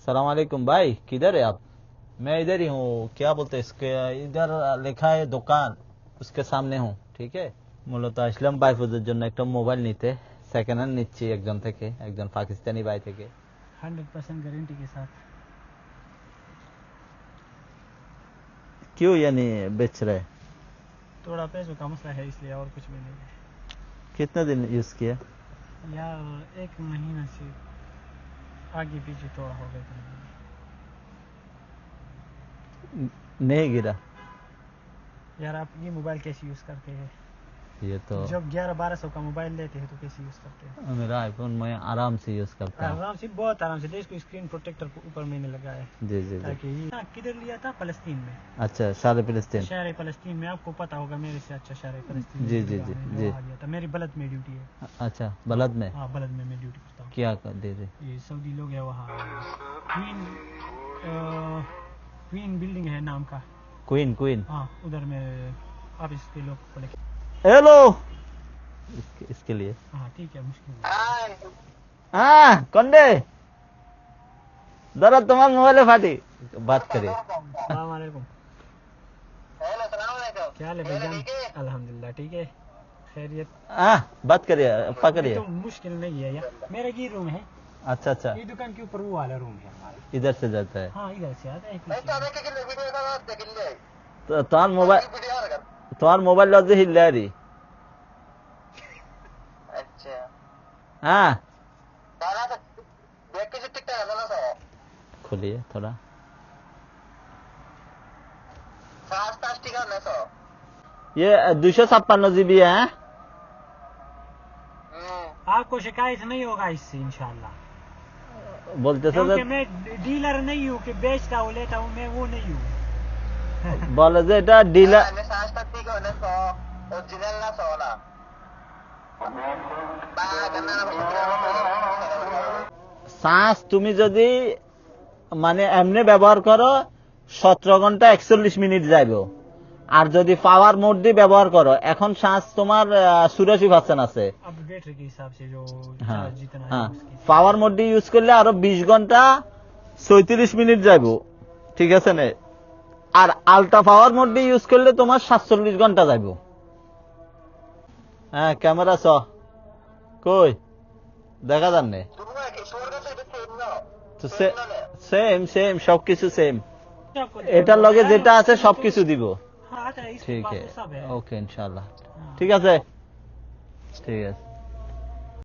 सलाम वालेकुम भाई, किधर है आप? मैं इधर ही हूँ। क्या बोलते हैं इसके, इधर लिखा है दुकान, उसके सामने हूँ। ठीक है, মূলত আসলাম বাইফুজের জন্য একটা মোবাইল নিতে। সেকেন্ড হ্যান্ড নিচ্ছি একজন থেকে, একজন পাকিস্তানি ভাই থেকে। 100% गारंटी के साथ। क्यों यानी बेच रहे? थोड़ा पैसों का मसला है इसलिए, और कुछ भी नहीं है। कितने दिन यूज किया? यार 1 महीना से आगे पीछे थोड़ा हो गया था। नहीं गिरा? यार आप ये मोबाइल कैसे यूज़ करते हैं? ये तो जब 11-1200 का मोबाइल लेते हैं तो कैसे यूज़ करते हैं? मेरा आईफोन मैं आराम से यूज करता हूँ। आराम से, बहुत आराम से। इसको स्क्रीन प्रोटेक्टर को ऊपर मैंने लगाया है जी जी जी। ताकि ये किधर लिया था? फलस्तीन में। अच्छा, शारे फिलिस्तीन। शहर फलस्तीन में, आपको पता होगा मेरे से अच्छा शहर फलस्तीन में जी जो जी है, जी मैंने जी। वहाँ लिया था। मेरी बलद में ड्यूटी है। अच्छा, बलद में? हाँ, बलद में मैं ड्यूटी करता हूँ। क्या कर दे रहे? ये सऊदी लोग है वहाँ। क्वीन बिल्डिंग है नाम का। Queen queen. हाँ, उधर में ऑफिस के लोग को लेके। हेलो, इसके लिए। हाँ ठीक है, मुश्किल नहीं। हाँ कौन दे दरा तुम्हारे मोबाइल फाटी। बात करिए। अस्सलाम वालेकुम। क्या हाल है भाईजान? अल्हम्दुलिल्लाह ठीक है, खैरियत। हाँ बात करिए, पकड़िए। तो मुश्किल नहीं है यार, मेरा ये रूम है। अच्छा अच्छा, ये दुकान के ऊपर वो वाला रूम है हमारा। इधर से जाता है। हाँ, इधर से आता है पीछे। तो तुम्हार मोबाइल लॉज हिल रही। अच्छा हाँ खोलिए थोड़ा। ये 256 GB है। आपको शिकायत नहीं होगा इससे इंशाल्लाह। बोलते क्योंकि थे मैं डीलर नहीं हूँ कि बेचता हूँ लेता हूँ, मैं वो नहीं हूँ। বলে যে এটা ডিলার। শ্বাস তুমি যদি মানে এমনি ব্যবহার করো 17 ঘন্টা 41 মিনিট যাইব। আর যদি পাওয়ার মোড দিয়ে ব্যবহার করো, এখন শ্বাস তোমার 84% আছে। अब बैटरी के हिसाब से जो হ্যাঁ चार्ज जितना है হ্যাঁ, उसके। পাওয়ার মোড দিয়ে ইউজ করলে আরো 20 ঘন্টা 37 মিনিট যাইব। ঠিক আছে না? আর আলট্রা পাওয়ার মোড দিয়ে ইউজ করলে তোমার 47 ঘন্টা যাইব। হ্যাঁ ক্যামেরা স কই দেখা যান না তো সেম সেম সবকিছু সেম। आपको এটার লগে যেটা আছে সবকিছু দিব। हाँ आता है, इसके ঠিক पास আছে, तो सब है। ওকে ইনশাআল্লাহ। हाँ। ঠিক আছে, ঠিক আছে।